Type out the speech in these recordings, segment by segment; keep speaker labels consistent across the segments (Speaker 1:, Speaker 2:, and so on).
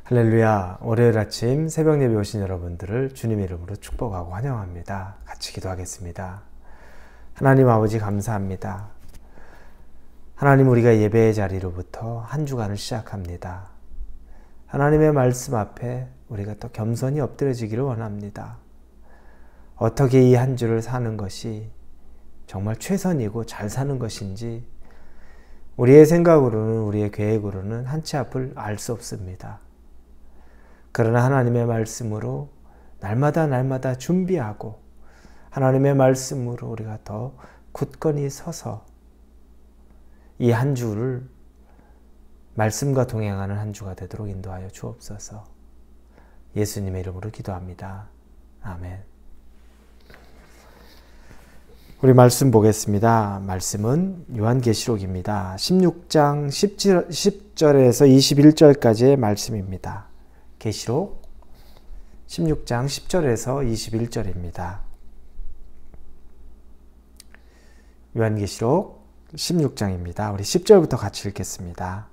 Speaker 1: 할렐루야. 월요일 아침 새벽 예배 오신 여러분들을 주님의 이름으로 축복하고 환영합니다. 같이 기도하겠습니다. 하나님 아버지 감사합니다. 하나님, 우리가 예배의 자리로부터 한 주간을 시작합니다. 하나님의 말씀 앞에 우리가 또 겸손히 엎드려지기를 원합니다. 어떻게 이 한 주를 사는 것이 정말 최선이고 잘 사는 것인지 우리의 생각으로는, 우리의 계획으로는 한 치 앞을 알 수 없습니다. 그러나 하나님의 말씀으로 날마다 준비하고 하나님의 말씀으로 우리가 더 굳건히 서서 이 한 주를 말씀과 동행하는 한 주가 되도록 인도하여 주옵소서. 예수님의 이름으로 기도합니다. 아멘. 우리 말씀 보겠습니다. 말씀은 요한계시록입니다. 16장 10절에서 21절까지의 말씀입니다. 계시록 16장 10절에서 21절입니다. 요한계시록 16장입니다. 우리 10절부터 같이 읽겠습니다.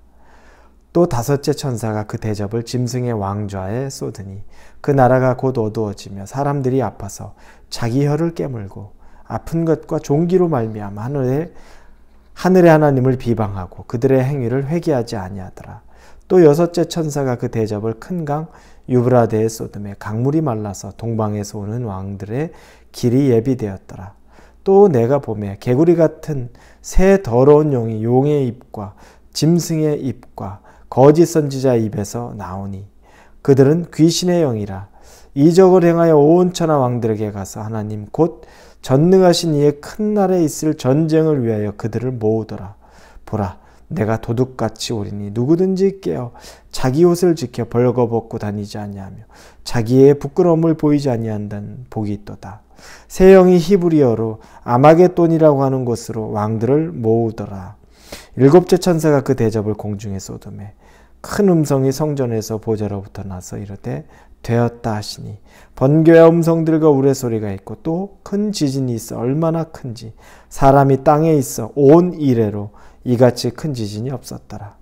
Speaker 1: 또 다섯째 천사가 그 대접을 짐승의 왕좌에 쏟으니 그 나라가 곧 어두워지며 사람들이 아파서 자기 혀를 깨물고 아픈 것과 종기로 말미암아 하늘의 하나님을 비방하고 그들의 행위를 회개하지 아니하더라. 또 여섯째 천사가 그 대접을 큰 강 유브라데에 쏟음에 강물이 말라서 동방에서 오는 왕들의 길이 예비되었더라. 또 내가 보매 개구리 같은 새 더러운 용이 용의 입과 짐승의 입과 거짓 선지자의 입에서 나오니 그들은 귀신의 영이라. 이적을 행하여 온 천하 왕들에게 가서 하나님 곧 전능하신 이의 큰 날에 있을 전쟁을 위하여 그들을 모으더라. 보라, 내가 도둑같이 오리니 누구든지 깨어 자기 옷을 지켜 벌거벗고 다니지 아니하며 자기의 부끄러움을 보이지 아니한다는 복이 있도다. 새 영이 히브리어로 아마겟돈이라고 하는 곳으로 왕들을 모으더라. 일곱째 천사가 그 대접을 공중에 쏟으매 큰 음성이 성전에서 보좌로부터 나서 이르되 되었다 하시니 번개와 음성들과 우레소리가 있고 또 큰 지진이 있어 얼마나 큰지 사람이 땅에 있어 온 이래로 이같이 큰 지진이 없었더라.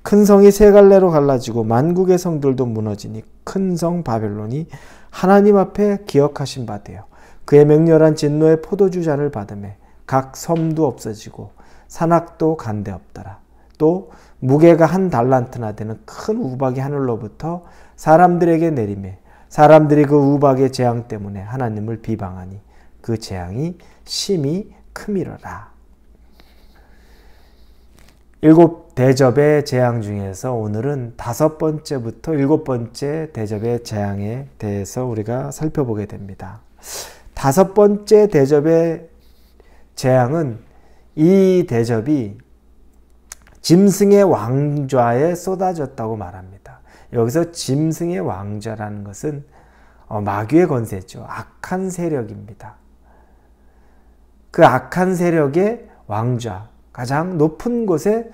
Speaker 1: 큰 성이 세 갈래로 갈라지고 만국의 성들도 무너지니 큰 성 바벨론이 하나님 앞에 기억하신 바 되어 그의 맹렬한 진노의 포도주 잔을 받으매 각 섬도 없어지고 산악도 간데 없더라. 또 무게가 한 달란트나 되는 큰 우박이 하늘로부터 사람들에게 내리매 사람들이 그 우박의 재앙 때문에 하나님을 비방하니 그 재앙이 심히 크미러라. 일곱 대접의 재앙 중에서 오늘은 다섯 번째부터 일곱 번째 대접의 재앙에 대해서 우리가 살펴보게 됩니다. 다섯 번째 대접의 재앙은 이 대접이 짐승의 왕좌에 쏟아졌다고 말합니다. 여기서 짐승의 왕좌라는 것은 마귀의 권세죠. 악한 세력입니다. 그 악한 세력의 왕좌, 가장 높은 곳에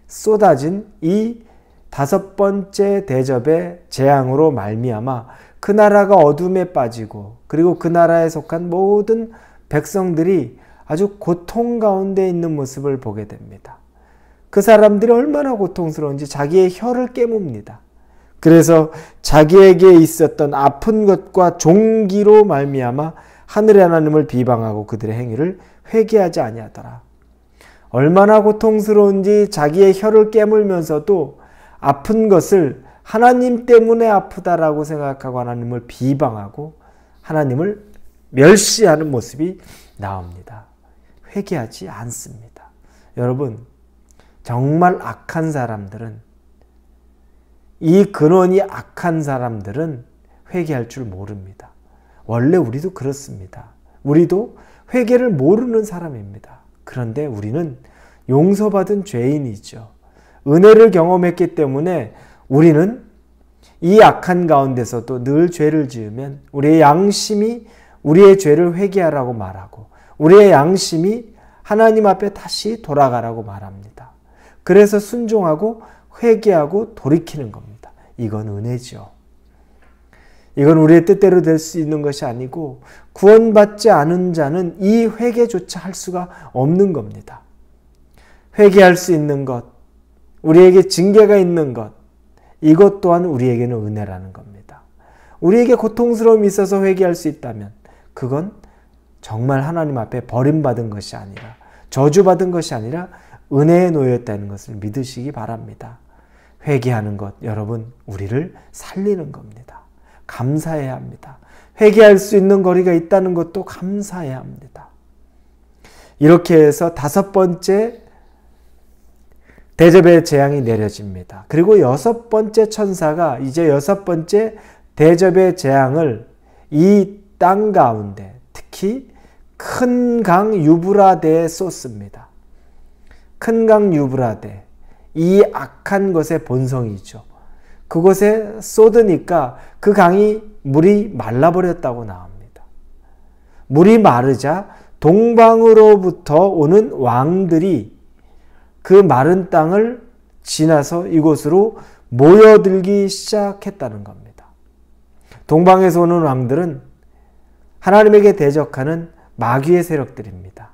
Speaker 1: 쏟아진 이 다섯 번째 대접의 재앙으로 말미암아 그 나라가 어둠에 빠지고 그리고 그 나라에 속한 모든 백성들이 아주 고통 가운데 있는 모습을 보게 됩니다. 그 사람들이 얼마나 고통스러운지 자기의 혀를 깨뭅니다. 그래서 자기에게 있었던 아픈 것과 종기로 말미암아 하늘의 하나님을 비방하고 그들의 행위를 회개하지 아니하더라. 얼마나 고통스러운지 자기의 혀를 깨물면서도 아픈 것을 하나님 때문에 아프다라고 생각하고 하나님을 비방하고 하나님을 멸시하는 모습이 나옵니다. 회개하지 않습니다. 여러분, 정말 악한 사람들은, 이 근원이 악한 사람들은 회개할 줄 모릅니다. 원래 우리도 그렇습니다. 우리도 회개를 모르는 사람입니다. 그런데 우리는 용서받은 죄인이죠. 은혜를 경험했기 때문에 우리는 이 악한 가운데서도 늘 죄를 지으면 우리의 양심이 우리의 죄를 회개하라고 말하고 우리의 양심이 하나님 앞에 다시 돌아가라고 말합니다. 그래서 순종하고 회개하고 돌이키는 겁니다. 이건 은혜죠. 이건 우리의 뜻대로 될 수 있는 것이 아니고 구원받지 않은 자는 이 회개조차 할 수가 없는 겁니다. 회개할 수 있는 것, 우리에게 징계가 있는 것, 이것 또한 우리에게는 은혜라는 겁니다. 우리에게 고통스러움이 있어서 회개할 수 있다면 그건 정말 하나님 앞에 버림받은 것이 아니라, 저주받은 것이 아니라 은혜에 놓여있다는 것을 믿으시기 바랍니다. 회개하는 것, 여러분, 우리를 살리는 겁니다. 감사해야 합니다. 회개할 수 있는 거리가 있다는 것도 감사해야 합니다. 이렇게 해서 5번째 대접의 재앙이 내려집니다. 그리고 6번째 천사가 이제 6번째 대접의 재앙을 이 땅 가운데, 특히 큰 강 유브라데에 쏟습니다. 큰 강 유브라데, 이 악한 것의 본성이죠. 그곳에 쏟으니까 그 강이 물이 말라버렸다고 나옵니다. 물이 마르자 동방으로부터 오는 왕들이 그 마른 땅을 지나서 이곳으로 모여들기 시작했다는 겁니다. 동방에서 오는 왕들은 하나님에게 대적하는 마귀의 세력들입니다.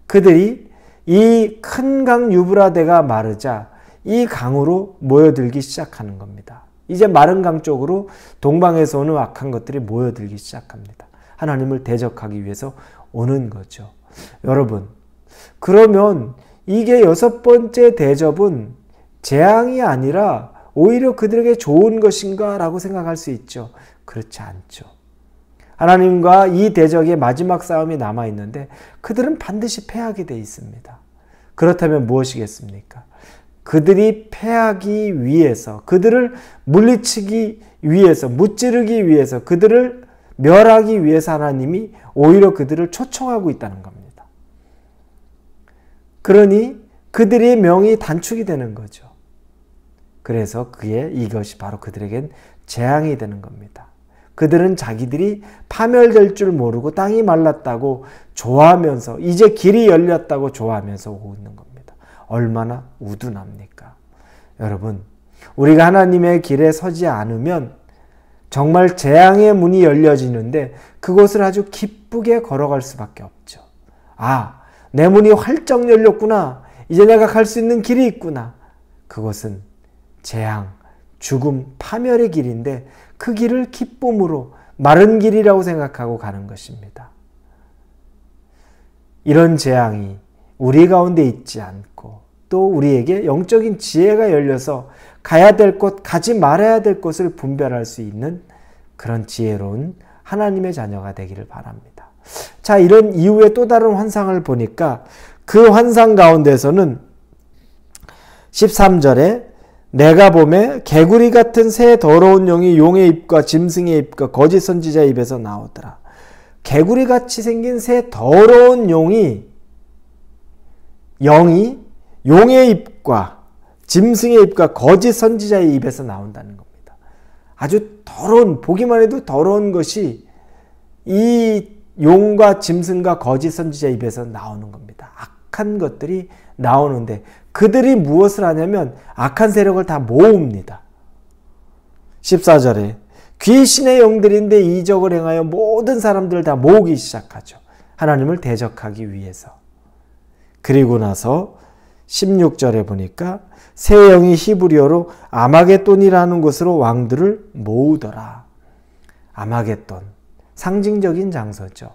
Speaker 1: 그들이 이 큰 강 유브라데가 마르자 이 강으로 모여들기 시작하는 겁니다. 이제 마른 강 쪽으로 동방에서 오는 악한 것들이 모여들기 시작합니다. 하나님을 대적하기 위해서 오는 거죠. 여러분, 그러면 이게 6번째 대접은 재앙이 아니라 오히려 그들에게 좋은 것인가 라고 생각할 수 있죠. 그렇지 않죠. 하나님과 이 대적의 마지막 싸움이 남아있는데 그들은 반드시 패하게 되어 있습니다. 그렇다면 무엇이겠습니까? 그들이 패하기 위해서, 그들을 물리치기 위해서, 무찌르기 위해서, 그들을 멸하기 위해서 하나님이 오히려 그들을 초청하고 있다는 겁니다. 그러니 그들의 명이 단축이 되는 거죠. 그래서 이것이 바로 그들에겐 재앙이 되는 겁니다. 그들은 자기들이 파멸될 줄 모르고 땅이 말랐다고 좋아하면서, 이제 길이 열렸다고 좋아하면서 오고 있는 겁니다. 얼마나 우둔합니까? 여러분, 우리가 하나님의 길에 서지 않으면 정말 재앙의 문이 열려지는데 그곳을 아주 기쁘게 걸어갈 수밖에 없죠. 아, 내 문이 활짝 열렸구나. 이제 내가 갈 수 있는 길이 있구나. 그것은 재앙, 죽음, 파멸의 길인데 그 길을 기쁨으로 마른 길이라고 생각하고 가는 것입니다. 이런 재앙이 우리 가운데 있지 않고 또 우리에게 영적인 지혜가 열려서 가야 될 곳, 가지 말아야 될 곳을 분별할 수 있는 그런 지혜로운 하나님의 자녀가 되기를 바랍니다. 자, 이런 이후에 또 다른 환상을 보니까 그 환상 가운데서는 13절에 내가 보매 개구리 같은 새 더러운 용이 용의 입과 짐승의 입과 거짓 선지자의 입에서 나오더라. 개구리같이 생긴 새 더러운 영이 용의 입과 짐승의 입과 거짓 선지자의 입에서 나온다는 겁니다. 아주 더러운, 보기만 해도 더러운 것이 이 용과 짐승과 거짓 선지자의 입에서 나오는 겁니다. 악한 것들이 나오는데 그들이 무엇을 하냐면 악한 세력을 다 모읍니다. 14절에 귀신의 영들인데 이적을 행하여 모든 사람들을 다 모으기 시작하죠. 하나님을 대적하기 위해서. 그리고 나서 16절에 보니까 새 영이 히브리어로 아마겟돈이라는 곳으로 왕들을 모으더라. 아마겟돈, 상징적인 장소죠.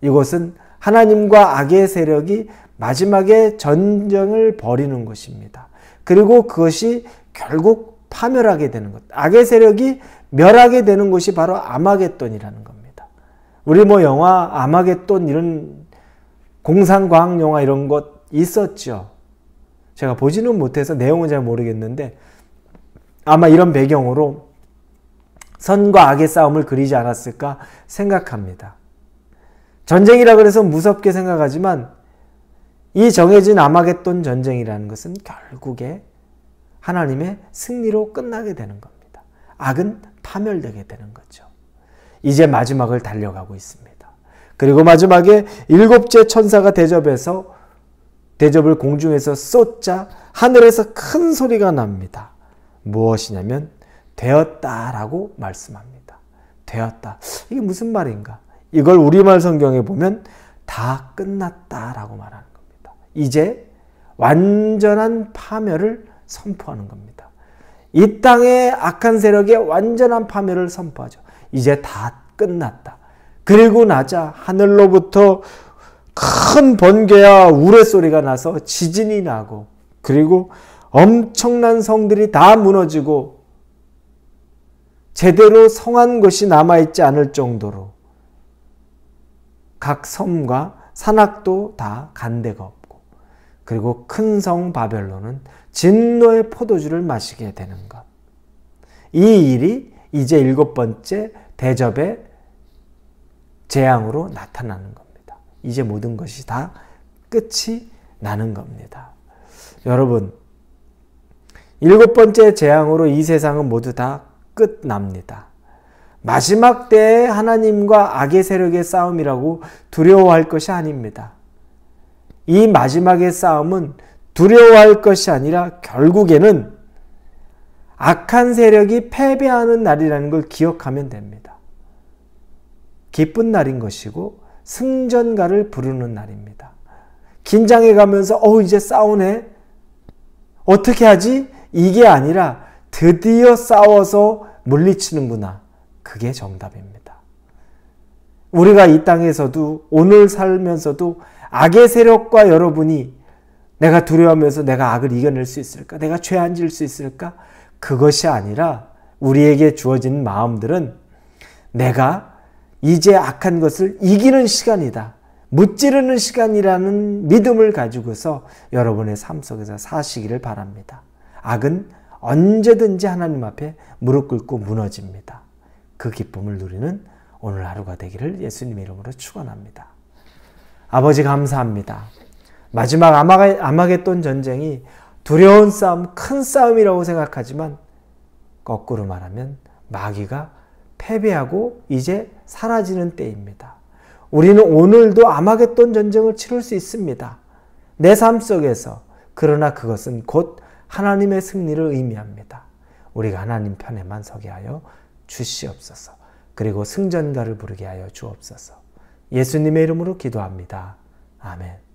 Speaker 1: 이곳은 하나님과 악의 세력이 마지막에 전쟁을 벌이는 곳입니다. 그리고 그것이 결국 파멸하게 되는 것, 악의 세력이 멸하게 되는 곳이 바로 아마겟돈이라는 겁니다. 우리 영화 아마겟돈 이런 공상과학 영화 이런 것 있었죠. 제가 보지는 못해서 내용은 잘 모르겠는데 아마 이런 배경으로 선과 악의 싸움을 그리지 않았을까 생각합니다. 전쟁이라 그래서 무섭게 생각하지만 이 정해진 아마겟돈 전쟁이라는 것은 결국에 하나님의 승리로 끝나게 되는 겁니다. 악은 파멸되게 되는 거죠. 이제 마지막을 달려가고 있습니다. 그리고 마지막에 7째 천사가 대접을 공중에서 쏟자 하늘에서 큰 소리가 납니다. 무엇이냐면 되었다라고 말씀합니다. 되었다. 이게 무슨 말인가? 이걸 우리말 성경에 보면 다 끝났다라고 말하는 겁니다. 이제 완전한 파멸을 선포하는 겁니다. 이 땅의 악한 세력의 완전한 파멸을 선포하죠. 이제 다 끝났다. 그리고 나자 하늘로부터 큰 번개와 우레소리가 나서 지진이 나고, 그리고 엄청난 성들이 다 무너지고 제대로 성한 것이 남아있지 않을 정도로 각 섬과 산악도 다 간 데가 없고, 그리고 큰 성 바벨론은 진노의 포도주를 마시게 되는 것. 이 일이 이제 7번째 대접의 재앙으로 나타나는 겁니다. 이제 모든 것이 다 끝이 나는 겁니다. 여러분, 7번째 재앙으로 이 세상은 모두 다 끝납니다. 마지막 때에 하나님과 악의 세력의 싸움이라고 두려워할 것이 아닙니다. 이 마지막의 싸움은 두려워할 것이 아니라 결국에는 악한 세력이 패배하는 날이라는 걸 기억하면 됩니다. 기쁜 날인 것이고 승전가를 부르는 날입니다. 긴장해 가면서 이제 싸우네? 어떻게 하지? 이게 아니라 드디어 싸워서 물리치는구나. 그게 정답입니다. 우리가 이 땅에서도 오늘 살면서도 악의 세력과 여러분이 내가 두려워하면서 내가 악을 이겨낼 수 있을까? 내가 죄 안 지을 수 있을까? 그것이 아니라 우리에게 주어진 마음들은 내가 이제 악한 것을 이기는 시간이다. 무찌르는 시간이라는 믿음을 가지고서 여러분의 삶 속에서 사시기를 바랍니다. 악은 언제든지 하나님 앞에 무릎 꿇고 무너집니다. 그 기쁨을 누리는 오늘 하루가 되기를 예수님의 이름으로 축원합니다. 아버지 감사합니다. 마지막 아마겟돈 전쟁이 두려운 싸움, 큰 싸움이라고 생각하지만 거꾸로 말하면 마귀가 패배하고 이제 사라지는 때입니다. 우리는 오늘도 아마겟돈 전쟁을 치를 수 있습니다. 내 삶 속에서. 그러나 그것은 곧 하나님의 승리를 의미합니다. 우리가 하나님 편에만 서게 하여 주시옵소서. 그리고 승전가를 부르게 하여 주옵소서. 예수님의 이름으로 기도합니다. 아멘.